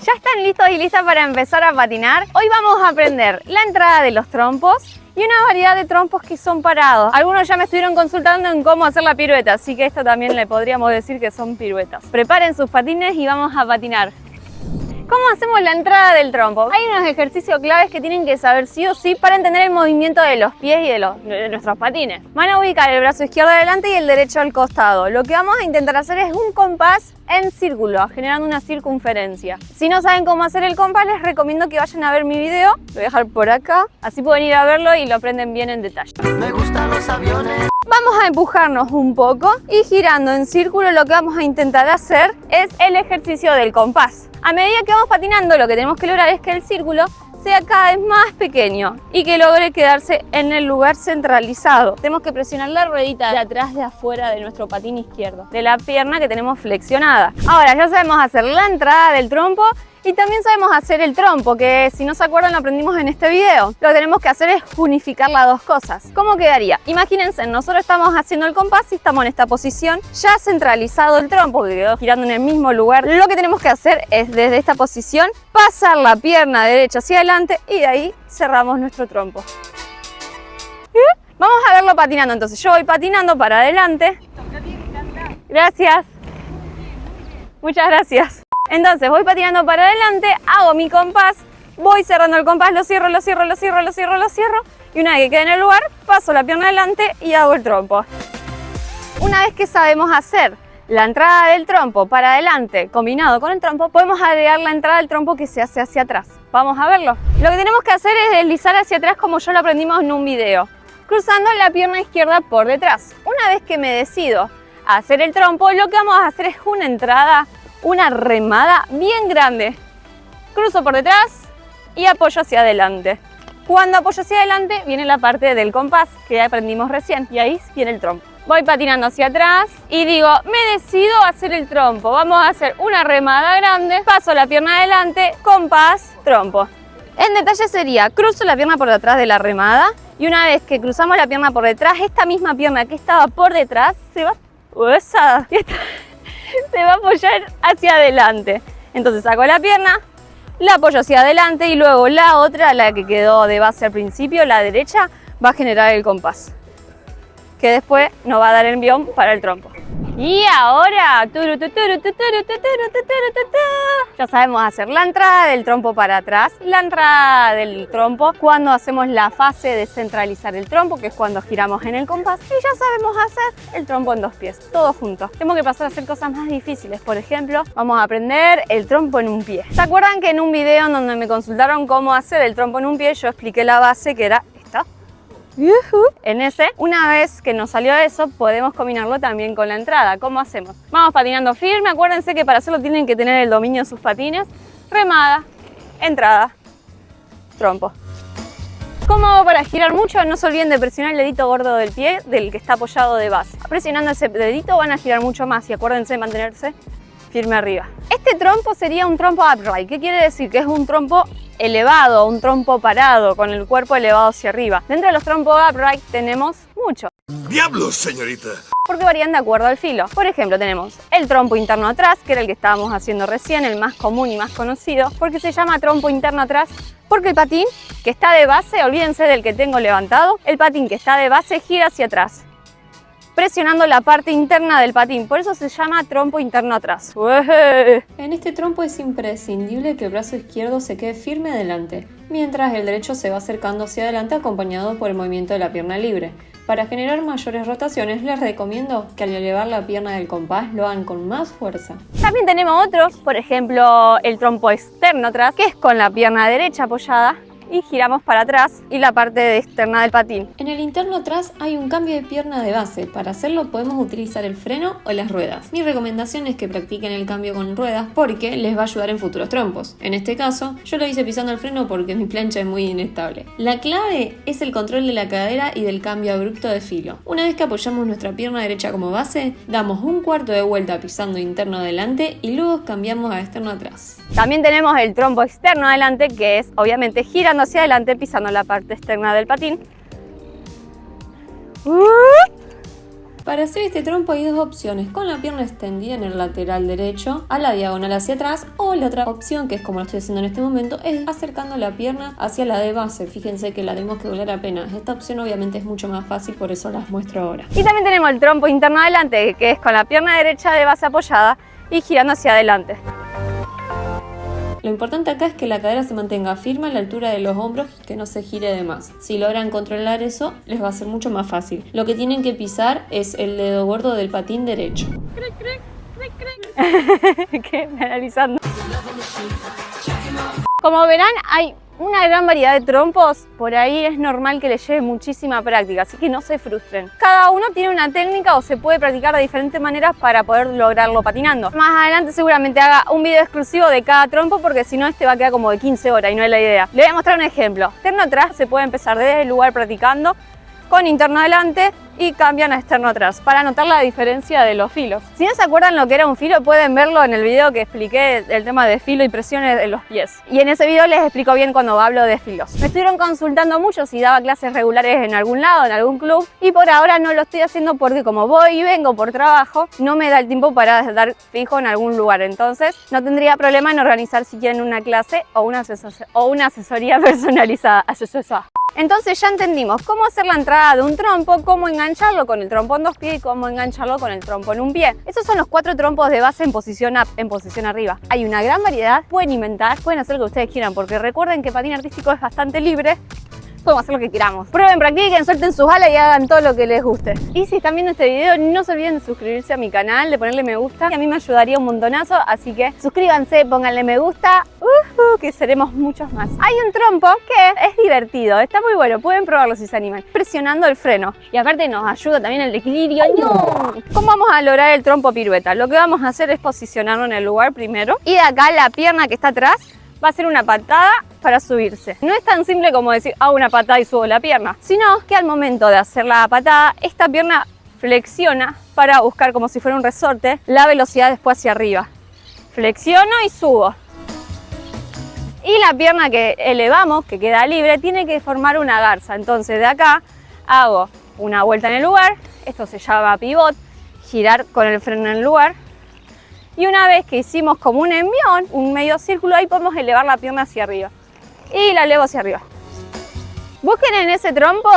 ¿Ya están listos y listas para empezar a patinar? Hoy vamos a aprender la entrada de los trompos y una variedad de trompos que son parados. Algunos ya me estuvieron consultando en cómo hacer la pirueta, así que esto también le podríamos decir que son piruetas. Preparen sus patines y vamos a patinar. ¿Cómo hacemos la entrada del trompo? Hay unos ejercicios claves que tienen que saber sí o sí para entender el movimiento de los pies y de nuestros patines. Van a ubicar el brazo izquierdo adelante y el derecho al costado. Lo que vamos a intentar hacer es un compás en círculo, generando una circunferencia. Si no saben cómo hacer el compás, les recomiendo que vayan a ver mi video. Lo voy a dejar por acá, así pueden ir a verlo y lo aprenden bien en detalle. Me gustan los aviones. Vamos a empujarnos un poco y girando en círculo lo que vamos a intentar hacer es el ejercicio del compás. A medida que vamos patinando, lo que tenemos que lograr es que el círculo sea cada vez más pequeño y que logre quedarse en el lugar centralizado. Tenemos que presionar la ruedita de atrás de afuera de nuestro patín izquierdo, de la pierna que tenemos flexionada. Ahora ya sabemos hacer la entrada del trompo y también sabemos hacer el trompo, que si no se acuerdan lo aprendimos en este video. Lo que tenemos que hacer es unificar las dos cosas. ¿Cómo quedaría? Imagínense, nosotros estamos haciendo el compás y estamos en esta posición, ya centralizado el trompo, que quedó girando en el mismo lugar. Lo que tenemos que hacer es desde esta posición pasar la pierna derecha hacia adelante y de ahí cerramos nuestro trompo. Vamos a verlo patinando entonces. Yo voy patinando para adelante. Gracias. Muchas gracias. Entonces voy patinando para adelante, hago mi compás, voy cerrando el compás, lo cierro, lo cierro, lo cierro, lo cierro, lo cierro y una vez que quede en el lugar, paso la pierna adelante y hago el trompo. Una vez que sabemos hacer la entrada del trompo para adelante combinado con el trompo, podemos agregar la entrada del trompo que se hace hacia atrás. Vamos a verlo. Lo que tenemos que hacer es deslizar hacia atrás como ya lo aprendimos en un video, cruzando la pierna izquierda por detrás. Una vez que me decido a hacer el trompo, lo que vamos a hacer es una entrada, una remada bien grande. Cruzo por detrás y apoyo hacia adelante. Cuando apoyo hacia adelante viene la parte del compás que aprendimos recién y ahí viene el trompo. Voy patinando hacia atrás y digo, me decido a hacer el trompo. Vamos a hacer una remada grande, paso la pierna adelante, compás, trompo. En detalle sería, cruzo la pierna por detrás de la remada y una vez que cruzamos la pierna por detrás, esta misma pierna que estaba por detrás se va se va a apoyar hacia adelante. Entonces saco la pierna, la apoyo hacia adelante y luego la otra, la que quedó de base al principio, la derecha, va a generar el compás, que después nos va a dar el envión para el trompo. Y ahora, ya sabemos hacer la entrada del trompo para atrás, la entrada del trompo cuando hacemos la fase de centralizar el trompo, que es cuando giramos en el compás, y ya sabemos hacer el trompo en dos pies, todos juntos. Tenemos que pasar a hacer cosas más difíciles, por ejemplo, vamos a aprender el trompo en un pie. ¿Se acuerdan que en un video en donde me consultaron cómo hacer el trompo en un pie, yo expliqué la base que era esta? En ese, una vez que nos salió eso, podemos combinarlo también con la entrada. ¿Cómo hacemos? Vamos patinando firme, acuérdense que para hacerlo tienen que tener el dominio de sus patines. Remada, entrada, trompo. ¿Cómo hago para girar mucho? No se olviden de presionar el dedito gordo del pie, del que está apoyado de base. Presionando ese dedito van a girar mucho más y acuérdense de mantenerse firme arriba. Este trompo sería un trompo upright. ¿Qué quiere decir? Que es un trompo elevado, un trompo parado, con el cuerpo elevado hacia arriba. Dentro de los trompos upright tenemos mucho. ¡Diablos, señorita! Porque varían de acuerdo al filo. Por ejemplo, tenemos el trompo interno atrás, que era el que estábamos haciendo recién, el más común y más conocido. ¿Porque se llama trompo interno atrás? Porque el patín que está de base, olvídense del que tengo levantado, el patín que está de base gira hacia atrás, presionando la parte interna del patín, por eso se llama trompo interno atrás. En este trompo es imprescindible que el brazo izquierdo se quede firme adelante, mientras el derecho se va acercando hacia adelante acompañado por el movimiento de la pierna libre. Para generar mayores rotaciones les recomiendo que al elevar la pierna del compás lo hagan con más fuerza. También tenemos otros, por ejemplo el trompo externo atrás, que es con la pierna derecha apoyada y giramos para atrás y la parte externa del patín. En el interno atrás hay un cambio de pierna de base. Para hacerlo podemos utilizar el freno o las ruedas. Mi recomendación es que practiquen el cambio con ruedas porque les va a ayudar en futuros trompos. En este caso, yo lo hice pisando el freno porque mi plancha es muy inestable. La clave es el control de la cadera y del cambio abrupto de filo. Una vez que apoyamos nuestra pierna derecha como base, damos un cuarto de vuelta pisando interno adelante y luego cambiamos a externo atrás. También tenemos el trompo externo adelante, que es obviamente girando hacia adelante, pisando la parte externa del patín. Para hacer este trompo hay dos opciones, con la pierna extendida en el lateral derecho, a la diagonal hacia atrás, o la otra opción, que es como lo estoy haciendo en este momento, es acercando la pierna hacia la de base. Fíjense que la tenemos que doblar apenas. Esta opción obviamente es mucho más fácil, por eso las muestro ahora. Y también tenemos el trompo interno adelante, que es con la pierna derecha de base apoyada y girando hacia adelante. Lo importante acá es que la cadera se mantenga firme a la altura de los hombros, que no se gire de más. Si logran controlar eso, les va a ser mucho más fácil. Lo que tienen que pisar es el dedo gordo del patín derecho. ¿Qué? Analizando. Como verán, hay una gran variedad de trompos, por ahí es normal que les lleve muchísima práctica, así que no se frustren. Cada uno tiene una técnica o se puede practicar de diferentes maneras para poder lograrlo patinando. Más adelante seguramente haga un video exclusivo de cada trompo, porque si no este va a quedar como de 15 horas y no es la idea. Le voy a mostrar un ejemplo. Externo atrás se puede empezar desde el lugar practicando, con interno adelante y cambian a externo atrás para notar la diferencia de los filos. Si no se acuerdan lo que era un filo, pueden verlo en el video que expliqué el tema de filo y presiones en los pies. Y en ese video les explico bien cuando hablo de filos. Me estuvieron consultando mucho si daba clases regulares en algún lado, en algún club, y por ahora no lo estoy haciendo porque como voy y vengo por trabajo, no me da el tiempo para dar fijo en algún lugar. Entonces no tendría problema en organizar si quieren una clase o una asesoría personalizada. Entonces ya entendimos cómo hacer la entrada de un trompo, cómo engancharlo con el trompo en dos pies y cómo engancharlo con el trompo en un pie. Estos son los 4 trompos de base en posición up, en posición arriba. Hay una gran variedad, pueden inventar, pueden hacer lo que ustedes quieran, porque recuerden que patín artístico es bastante libre. Podemos hacer lo que queramos. Prueben, practiquen, suelten sus alas y hagan todo lo que les guste. Y si están viendo este video, no se olviden de suscribirse a mi canal, de ponerle me gusta, que a mí me ayudaría un montonazo, así que suscríbanse, pónganle me gusta, que seremos muchos más. Hay un trompo que es divertido, está muy bueno, pueden probarlo si se animan. Presionando el freno. Y aparte nos ayuda también el equilibrio. ¡No! ¿Cómo vamos a lograr el trompo pirueta? Lo que vamos a hacer es posicionarlo en el lugar primero. Y de acá la pierna que está atrás va a hacer una patada para subirse. No es tan simple como decir, hago una patada y subo la pierna, sino que al momento de hacer la patada, esta pierna flexiona para buscar, como si fuera un resorte, la velocidad después hacia arriba. Flexiono y subo. Y la pierna que elevamos, que queda libre, tiene que formar una garza. Entonces de acá hago una vuelta en el lugar, esto se llama pivot, girar con el freno en el lugar. Y una vez que hicimos como un envión, un medio círculo, ahí podemos elevar la pierna hacia arriba. Y la elevo hacia arriba. Busquen en ese trompo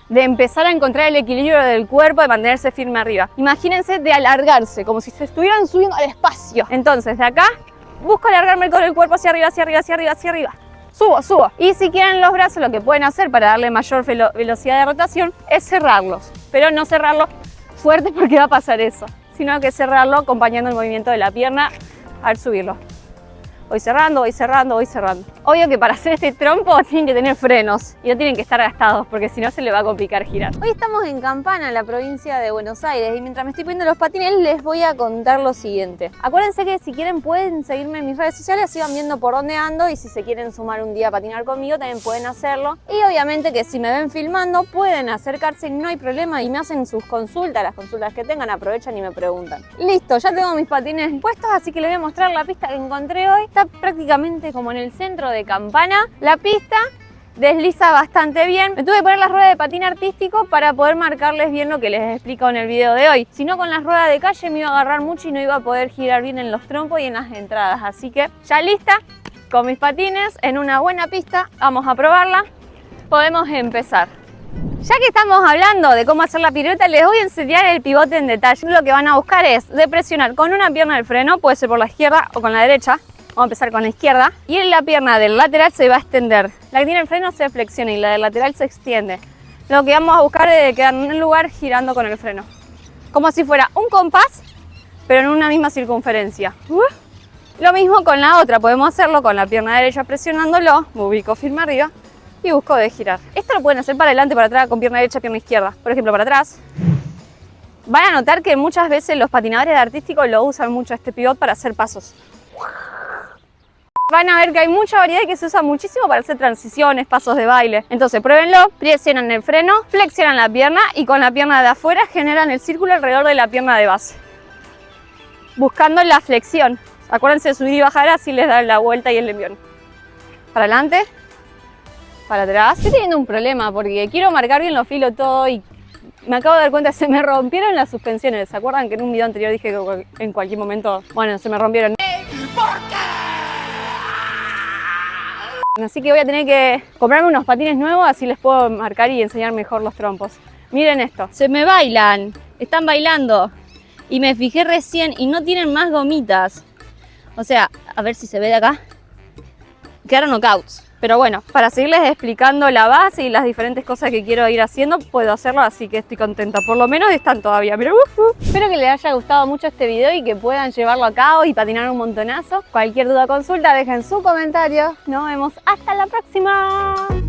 de empezar a encontrar el equilibrio del cuerpo, de mantenerse firme arriba. Imagínense de alargarse, como si se estuvieran subiendo al espacio. Entonces, de acá, busco alargarme con el cuerpo hacia arriba, hacia arriba, hacia arriba, hacia arriba. Subo, subo. Y si quieren los brazos, lo que pueden hacer para darle mayor velocidad de rotación es cerrarlos. Pero no cerrarlos fuerte porque va a pasar eso, sino que cerrarlo acompañando el movimiento de la pierna al subirlo. Voy cerrando, voy cerrando, voy cerrando. Obvio que para hacer este trompo tienen que tener frenos y no tienen que estar gastados porque si no se le va a complicar girar. Hoy estamos en Campana, en la provincia de Buenos Aires, y mientras me estoy poniendo los patines les voy a contar lo siguiente. Acuérdense que si quieren pueden seguirme en mis redes sociales, sigan viendo por dónde ando, y si se quieren sumar un día a patinar conmigo también pueden hacerlo. Y obviamente que si me ven filmando pueden acercarse, no hay problema, y me hacen sus consultas, las consultas que tengan, aprovechan y me preguntan. Listo, ya tengo mis patines puestos, así que les voy a mostrar la pista que encontré hoy. Está prácticamente como en el centro de Campana. La pista desliza bastante bien. Me tuve que poner las ruedas de patín artístico para poder marcarles bien lo que les explico en el video de hoy. Si no, con las ruedas de calle me iba a agarrar mucho y no iba a poder girar bien en los trompos y en las entradas. Así que ya lista, con mis patines en una buena pista, vamos a probarla. Podemos empezar. Ya que estamos hablando de cómo hacer la pirueta, les voy a enseñar el pivote en detalle. Lo que van a buscar es de presionar con una pierna el freno, puede ser por la izquierda o con la derecha. Vamos a empezar con la izquierda. Y en la pierna del lateral se va a extender. La que tiene el freno se flexiona y la del lateral se extiende. Lo que vamos a buscar es quedar en un lugar girando con el freno. Como si fuera un compás, pero en una misma circunferencia. Lo mismo con la otra. Podemos hacerlo con la pierna derecha presionándolo. Me ubico firme arriba y busco de girar. Esto lo pueden hacer para adelante, para atrás, con pierna derecha, pierna izquierda. Por ejemplo, para atrás. Van a notar que muchas veces los patinadores de artístico lo usan mucho este pivot para hacer pasos. Van a ver que hay mucha variedad y que se usa muchísimo para hacer transiciones, pasos de baile. Entonces pruébenlo, presionan el freno, flexionan la pierna y con la pierna de afuera generan el círculo alrededor de la pierna de base. Buscando la flexión. Acuérdense de subir y bajar, así les dan la vuelta y el envión. Para adelante, para atrás. Estoy teniendo un problema porque quiero marcar bien los filos todo y me acabo de dar cuenta, se me rompieron las suspensiones. ¿Se acuerdan que en un video anterior dije que en cualquier momento, bueno, se me rompieron? Así que voy a tener que comprarme unos patines nuevos, así les puedo marcar y enseñar mejor los trompos. Miren esto, se me bailan, están bailando. Y me fijé recién y no tienen más gomitas. O sea, a ver si se ve de acá. Quedaron knockouts. Pero bueno, para seguirles explicando la base y las diferentes cosas que quiero ir haciendo, puedo hacerlo, así que estoy contenta. Por lo menos están todavía. Mira, Espero que les haya gustado mucho este video y que puedan llevarlo a cabo y patinar un montonazo. Cualquier duda o consulta, dejen su comentario. Nos vemos hasta la próxima.